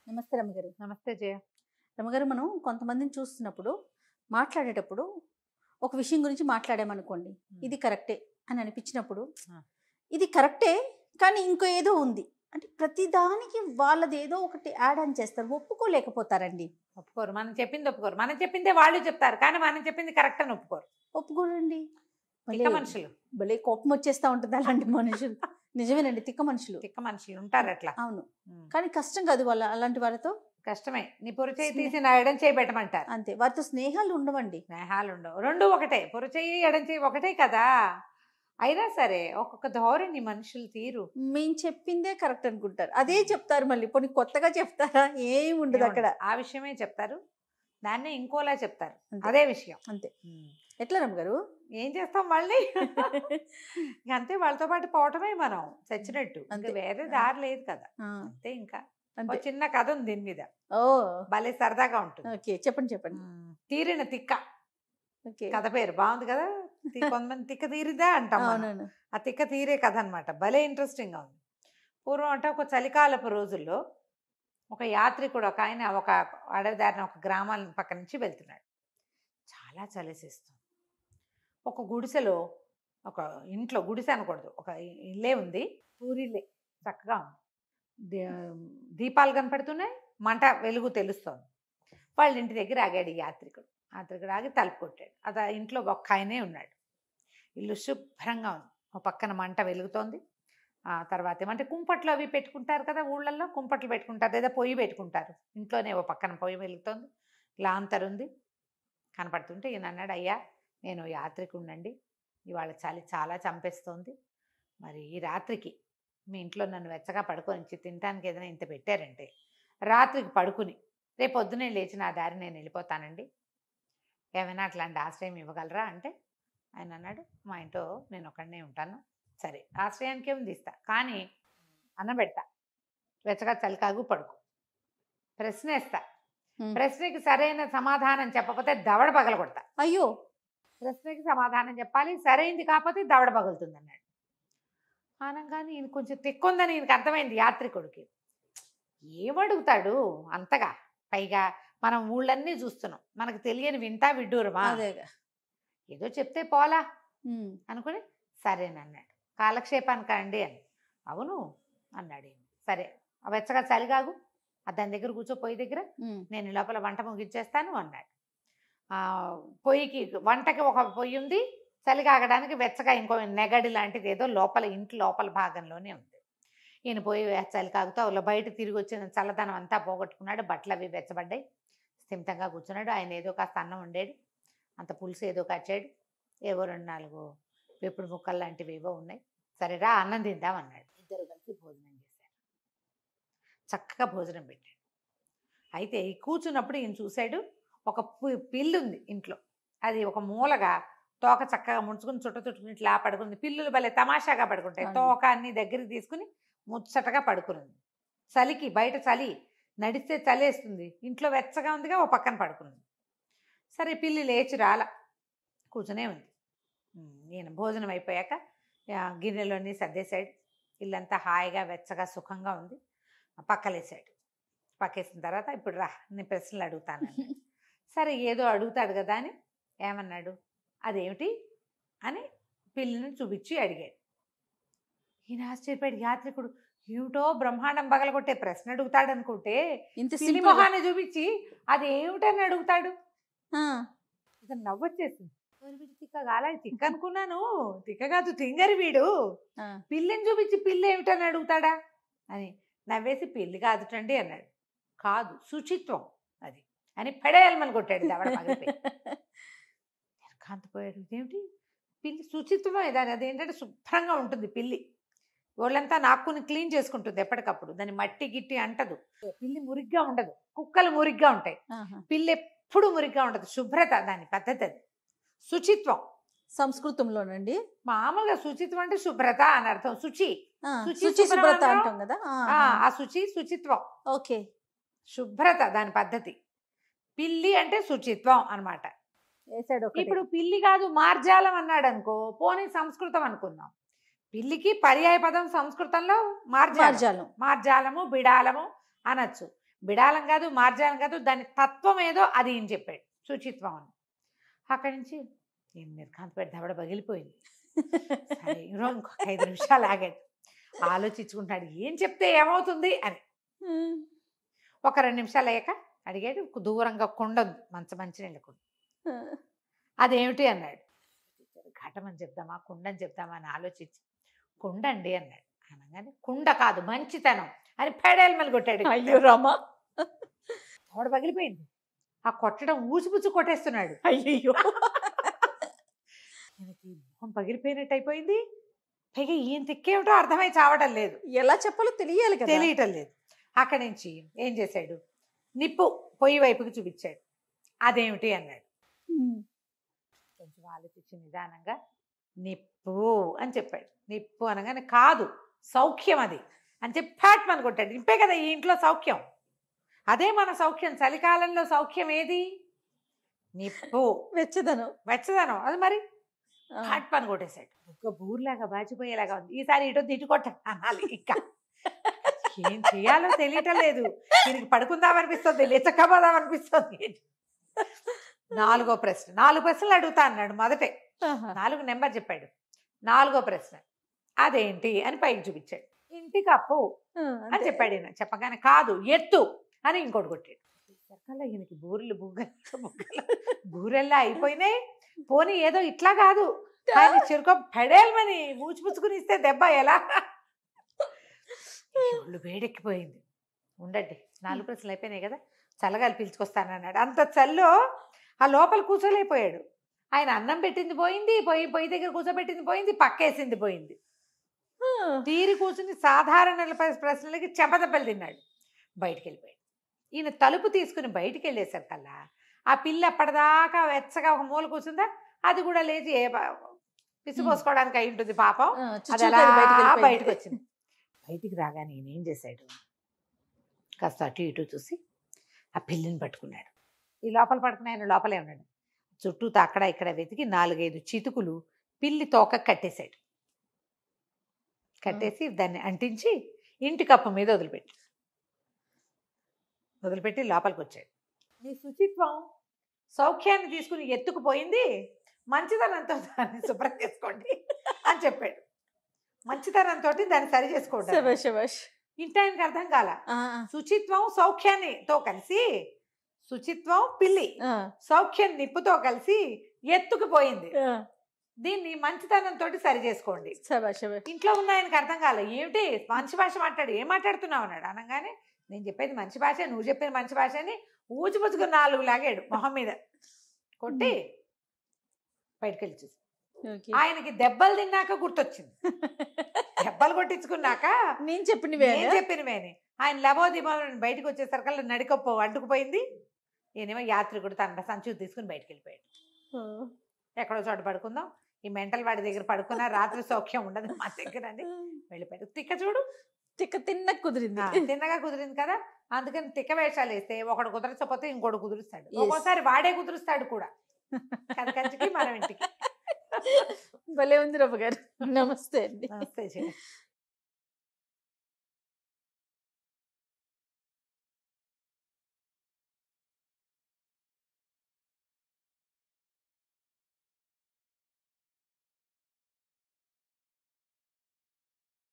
నమస్తే రమగారు. నమస్తే జయ. రమగారు, మనం కొంతమందిని చూస్తున్నప్పుడు మాట్లాడేటప్పుడు ఒక విషయం గురించి మాట్లాడామనుకోండి, ఇది కరెక్టే అని అనిపించినప్పుడు ఇది కరెక్టే కానీ ఇంకో ఏదో ఉంది అంటే ప్రతిదానికి వాళ్ళది ఏదో ఒకటి యాడ్ ఆన్ చేస్తారు, ఒప్పుకోలేకపోతారండి. ఒప్పుకోరు, మనం చెప్పింది ఒప్పుకోరు. మనం చెప్పిందే వాళ్ళు చెప్తారు, కానీ మనం చెప్పింది కరెక్ట్ అని ఒప్పుకోరు. ఒప్పుకోరండి. తిక్క మనుషులు. భలే కోపం వచ్చేస్తా ఉంటుంది అలాంటి మనుషులు. నిజమేనండి, తిక్క మనుషులు ఉంటారు అట్లా. అవును, కానీ కష్టం కాదు వాళ్ళ అలాంటి వాళ్ళతో. కష్టమే. నీ పొరచేయి తీసి నా ఎడం చేయి పెట్టమంటారు. అంతే, వారితో స్నేహాలు ఉండవండి. స్నేహాలు ఉండవు, రెండు ఒకటే. పొరచేయి ఎడం చేయి ఒకటే కదా. అయినా సరే ఒక్కొక్క ధోరణి మనుషులు తీరు. మేము చెప్పిందే కరెక్ట్ అనుకుంటారు, అదే చెప్తారు. మళ్ళీ కొన్ని కొత్తగా చెప్తారా? ఏం ఉండదు అక్కడ. ఆ విషయమే చెప్తారు, దాన్నే ఇంకోలా చెప్తారు. అదే విషయం. అంతే. ఎట్లా రమ్మగారు? ఏం చేస్తాం మళ్ళీ? అంతే, వాళ్ళతో పాటు పోవటమే మనం చచ్చినట్టు. ఇంకా వేరే దారి లేదు కదా. అంతే. ఇంకా ఒక చిన్న కథ ఉంది దీని మీద. ఓ, భలే సరదాగా ఉంటుంది. ఓకే, చెప్పండి చెప్పండి. తీరిన తిక్క. కథ పేరు బాగుంది కదా. కొంతమంది తిక్క తీరిదా అంటాం. ఆ తిక్క తీరే కథ అనమాట. భలే ఇంట్రెస్టింగ్ గా ఉంది. పూర్వం అంటే ఒక చలికాలపు రోజుల్లో ఒక యాత్రికుడు, ఒక ఆయన ఒక అడవి దారిన ఒక గ్రామాల పక్క నుంచి వెళ్తున్నాడు. చాలా చలిసేస్తుంది. ఒక గుడిసెలో, ఒక ఇంట్లో, గుడిసె అనకూడదు, ఒక ఇల్లే ఉంది. పూరిల్లే, చక్కగా ఉంది. దీపాలు కనపడుతున్నాయి, మంట వెలుగు తెలుస్తోంది. వాళ్ళ ఇంటి దగ్గర ఆగాడు ఈ యాత్రికుడు. ఆగి తలుపు కొట్టాడు. అది ఇంట్లో ఒక్క ఆయనే ఉన్నాడు. ఇల్లు శుభ్రంగా ఉంది. ఒక పక్కన మంట వెలుగుతోంది. ఆ తర్వాత ఏమంటే కుంపట్లు అవి పెట్టుకుంటారు కదా, ఊళ్ళల్లో కుంపట్లు పెట్టుకుంటారు, లేదా పొయ్యి పెట్టుకుంటారు. ఇంట్లోనే ఒక పక్కన పొయ్యి వెలుగుతోంది. లాంతరు ఉంది కనపడుతుంటే ఈయన అన్నాడు, అయ్యా నేను యాత్రికుడినండి, ఇవాళ చలి చాలా చంపేస్తోంది. మరి ఈ రాత్రికి మీ ఇంట్లో నన్ను వెచ్చగా పడుకొని తినడానికి ఏదైనా ఇంత పెట్టారంటే రాత్రికి పడుకుని రేపు పొద్దునే లేచి నా దారి నేను వెళ్ళిపోతానండి, ఏమైనా అట్లాంటి ఆశ్రయం ఇవ్వగలరా అంటే ఆయన అన్నాడు, మా ఇంట్లో నేను ఒకడినే ఉంటాను. సరే, ఆశ్రయానికి ఏమి ఇస్తా, కానీ అన్నం పెడతా, వెచ్చగా చలికాగు పడుకో, ప్రశ్న వేస్తా, ప్రశ్నకి సరైన సమాధానం చెప్పకపోతే దవడ పగల కొడతా. అయ్యో, ప్రశ్నకి సమాధానం చెప్పాలి, సరైంది కాకపోతే దవడ పగులుతుంది అన్నాడు. అనగానే ఈయన కొంచెం తిక్కుందని ఈయనకి అర్థమైంది యాత్రికుడికి. ఏమడుగుతాడు అంతగా? పైగా మనం ఊళ్ళన్నీ చూస్తున్నాం, మనకు తెలియని వింటా విడ్డూరమా? ఏదో చెప్తే పోలా అనుకుని సరేనన్నాడు. కాలక్షేపానికి అండి అని. అవును అన్నాడు. సరే, వెచ్చగా చలిగాగు, దాని దగ్గర కూర్చో, పొయ్యి దగ్గర, నేను లోపల వంట ముగించేస్తాను అన్నాడు. పొయ్యికి, వంటకి ఒక పొయ్యి ఉంది, చలిగాగడానికి వెచ్చగా ఇంకో నెగడి లాంటిది ఏదో లోపల, ఇంటి లోపల భాగంలోనే ఉంది. ఈయన పోయి చలి కాగుతూ అలా బయట తిరిగి వచ్చిన చల్లదనం అంతా పోగొట్టుకున్నాడు. బట్టలు అవి వెచ్చబడ్డాయి. స్థిమితంగా కూర్చున్నాడు. ఆయన ఏదో కాస్త అన్నం వండాడు, అంత పులుసు ఏదో కచ్చాడు, ఏవో 2-4 వెప్పుడు ముక్కలు లాంటివి ఏవో ఉన్నాయి. సరేరా అన్నం తిందాం అన్నాడు. ఇద్దరు కలిసి భోజనం చేశారు. చక్కగా భోజనం పెట్టాడు. అయితే ఈ కూర్చున్నప్పుడు ఈయన చూశాడు, ఒక పిల్లి ఉంది ఇంట్లో. అది ఒక మూలగా తోక చక్కగా ముంచుకుని చుట్టుకుని ఇట్లా పడుకుంది. పిల్లులు భలే తమాషాగా పడుకుంటాయి. తోక అన్ని దగ్గరికి తీసుకుని ముచ్చటగా పడుకునింది. చలికి, బయట చలి, నడిస్తే చలేస్తుంది, ఇంట్లో వెచ్చగా ఉందిగా, ఓ పక్కన పడుకుంది. సరే, పిల్లి లేచి రాల, కూర్చునే ఉంది. ఈయన భోజనం అయిపోయాక గిన్నెలోని సర్దేశాడు. ఇల్లంతా హాయిగా వెచ్చగా సుఖంగా ఉంది. పక్కలేసాడు. పక్కేసిన తర్వాత ఇప్పుడు రా, నేను ప్రశ్నలు అడుగుతాను. సరే, ఏదో అడుగుతాడు కదా అని ఏమన్నాడు, అదేమిటి అని పిల్లిని చూపించి అడిగాడు. ఈయన ఆశ్చర్యపోయాడు. యాత్రికుడు ఏమిటో బ్రహ్మాండం పగలగొట్టే ప్రశ్న అడుగుతాడు అనుకుంటే పిల్లి మొహాన్ని చూపించి అది ఏమిటని అడుగుతాడు. ఇతను నవ్వొచ్చేసింది. తిక్క కాల, తిక్క అనుకున్నాను, తిక్క కాదు తింగరి వీడు, పిల్లిని చూపించి పిల్లి ఏమిటని అడుగుతాడా అని నవ్వేసి, పిల్లి కాదుటండి అన్నాడు. కాదు, శుచిత్వం అది అని పడేయాలమని కొట్టాడు. దవడ పగిలిపోయి కాంతిపోయాడు. ఇదేమిటి పిల్లి శుచిత్వం దాని, అదేంటంటే శుభ్రంగా ఉంటుంది పిల్లి, ఒళ్ళంతా నాక్కుని క్లీన్ చేసుకుంటుంది ఎప్పటికప్పుడు, దాని మట్టి గిట్టి అంటదు. పిల్లి మురిగ్గా ఉండదు, కుక్కలు మురిగ్గా ఉంటాయి, పిల్లి ఎప్పుడు మురిగ్గా ఉండదు. శుభ్రత దాని పద్ధతి, అది శుచిత్వం. సంస్కృతంలోనండి మామూలుగా శుచిత్వం అంటే శుభ్రత అని అర్థం. శుచి, శుభ్రత అంటాం కదా. ఆ శుచి, శుచిత్వం. ఓకే, శుభ్రత దాని పద్ధతి. పిల్లి అంటే శుచిత్వం అన్నమాట. ఇప్పుడు పిల్లి కాదు మార్జాలం అన్నాడు అనుకో, పోనీ సంస్కృతం అనుకుందాం. పిల్లికి పర్యాయ పదం సంస్కృతంలో మార్జాలం, మార్జాలము, బిడాలము అనొచ్చు. బిడాలం కాదు, మార్జాలం కాదు, దాని తత్వం ఏదో అది ఈయన చెప్పాడు, శుచిత్వం అని. అక్కడి నుంచి నేను నిర్కాంతపేట దవడ పగిలిపోయింది. సరే ఇంకొక 5 నిమిషాలు ఆగాడు, ఆలోచించుకుంటాడు ఏం చెప్తే ఏమవుతుంది అని. ఒక 2 నిమిషాలు అయ్యాక అడిగాడు, దూరంగా కుండ ఉంది, మంచినీళ్ళ కుండ. అదేమిటి అన్నాడు. ఘటమని చెప్దామా కుండని చెప్దామా అని ఆలోచించి కుండ అండి అన్నాడు. అనగానే కుండ కాదు మంచితనం అని పెడేల్మలు కొట్టాడు. అయ్యో రామా, తోడ పగిలిపోయింది. ఆ కొట్టడం ఊచిపుచ్చి కొట్టేస్తున్నాడు. అయ్యో ఈయనకి మొహం పగిలిపోయినట్టు అయిపోయింది. పైగా ఈయన తిక్కేమిటో అర్థమై చావటం లేదు, ఎలా చెప్పాలో తెలియాలి కదా. తెలియటం లేదు. అక్కడి నుంచి ఏం చేశాడు, నిప్పు పొయ్యి వైపుకి చూపించాడు. అదేమిటి అన్నాడు. కొంచెం ఆలోచించి నిదానంగా నిప్పు అని చెప్పాడు. నిప్పు అనగానే కాదు సౌఖ్యం అది అని చెప్పి ఫ్యాట్ మన కొట్టాడు. నిప్పే కదా ఈ ఇంట్లో సౌఖ్యం, అదే మన సౌఖ్యం. చలికాలంలో సౌఖ్యం ఏది? నిప్పు, వెచ్చదనం. అది మరి ఫ్యాట్ పని కొట్టేశాడు. ఒక బూర్లాగా బాచిపోయేలాగా ఉంది. ఈసారి ఇటు ఇటు కొట్ట అనాలి. ఇంకా ఏం చేయాలో తెలియటం లేదు. దీనికి పడుకుందామనిపిస్తుంది, లేచకపోదామనిపిస్తుంది. 4వ ప్రశ్న, 4 ప్రశ్నలు అడుగుతా అన్నాడు. మొదటే 4 నెంబర్ చెప్పాడు. 4వ ప్రశ్న అదేంటి అని పైకి చూపించాడు. ఇంటి కప్పు అని చెప్పాడు. ఈయన చెప్పగానే కాదు ఎత్తు అని ఇంకోటి కొట్టాడు. సరికల్లా ఈయనకి బూరెలు బూరెల్లా అయిపోయినాయి. పోనీ ఏదో ఇట్లా కాదు, ఆయన చిరుకో పెడేల్మని మూచిపుచ్చుకుని ఇస్తే దెబ్బ ఎలా? ఒళ్ళు వేడెక్కిపోయింది. ఉండండి 4 ప్రశ్నలు అయిపోయినాయి కదా, చల్లగాలి పిలుచుకొస్తానన్నాడు. అంత చల్లో ఆ లోపల కూర్చోలేకపోయాడు. ఆయన అన్నం పెట్టింది పోయింది, పొయ్యి దగ్గర కూర్చోబెట్టింది పోయింది, పక్కేసింది పోయింది. తీరి కూర్చుని సాధారణ ప్రశ్నలకి చెంపదెబ్బలు తిన్నాడు. బయటికి వెళ్ళిపోయాడు. ఈయన తలుపు తీసుకుని బయటికి వెళ్ళేసరికల్లా ఆ పిల్ల అప్పటిదాకా వెచ్చగా ఒక మూల కూర్చుందా, అది కూడా లేచి పిసిపోసుకోవడానికి అయి ఉంటుంది పాపం. అది అలా బయటకు వచ్చింది. బయటికి రాగానే ఈయన ఏం చేశాడు, కాస్త అటు ఇటు చూసి ఆ పిల్లిని పట్టుకున్నాడు. ఈ లోపల పడుకుని ఆయన లోపలే ఉన్నాడు. చుట్టూతో అక్కడ ఇక్కడ వెతికి 4-5 చితుకులు పిల్లి తోక కట్టేశాడు. కట్టేసి దాన్ని అంటించి ఇంటి కప్పు మీద వదిలిపెట్టి లోపలికి వచ్చాడు. నీ శుచిత్వం సౌఖ్యాన్ని తీసుకుని ఎత్తుకుపోయింది, మంచితనంతో దాన్ని శుభ్రం చేసుకోండి అని చెప్పాడు. మంచితనంతో దాన్ని సరి చేసుకోండి. ఇంటి ఆయనకి అర్థం కాల. శుచిత్వం సౌఖ్యాన్నితో కలిసి, శుచిత్వం పిల్లి, సౌఖ్యం నిప్పుతో కలిసి ఎత్తుకుపోయింది, దీన్ని మంచితనంతో సరి చేసుకోండి. ఇంట్లో ఉన్న ఆయనకి అర్థం కాల. ఏమిటి మంచి భాష మాట్లాడు, ఏం మాట్లాడుతున్నావు అన్నాడు. అనగానే నేను చెప్పేది మంచి భాష, నువ్వు చెప్పేది మంచి భాష అని ఊచిపుచ్చుకుని 4 లాగాడు మొహం మీద కొట్టి బయటకు వెళ్ళి చూసి. ఆయనకి దెబ్బలు తిన్నాక గుర్తొచ్చింది. దెబ్బలు కొట్టించుకున్నాక నేను చెప్పినవేని ఆయన లబోదిబో బయటకు వచ్చేసరికల్లా నడికొప్ప అంటుకుపోయింది. ఈయనేమో యాత్రికుడు తన సంచు తీసుకుని బయటకు వెళ్ళిపోయాడు. ఎక్కడో చోట పడుకుందాం, ఈ మెంటల్ వాడి దగ్గర పడుకున్నా రాత్రి సౌఖ్యం ఉండదు మా దగ్గర అని వెళ్ళిపోయాడు. తిన్నగా కుదిరింది కదా, అందుకని తిక్క వేషాలు వేస్తే ఒకడు కుదరచకపోతే ఇంకోటి కుదురుస్తాడు, ఒక్కోసారి వాడే కుదురుస్తాడు కూడా. కనకంచికి మనం ఇంటికి. భలే ఉంది రవ్వ గారు. నమస్తే అండి. నమస్తే.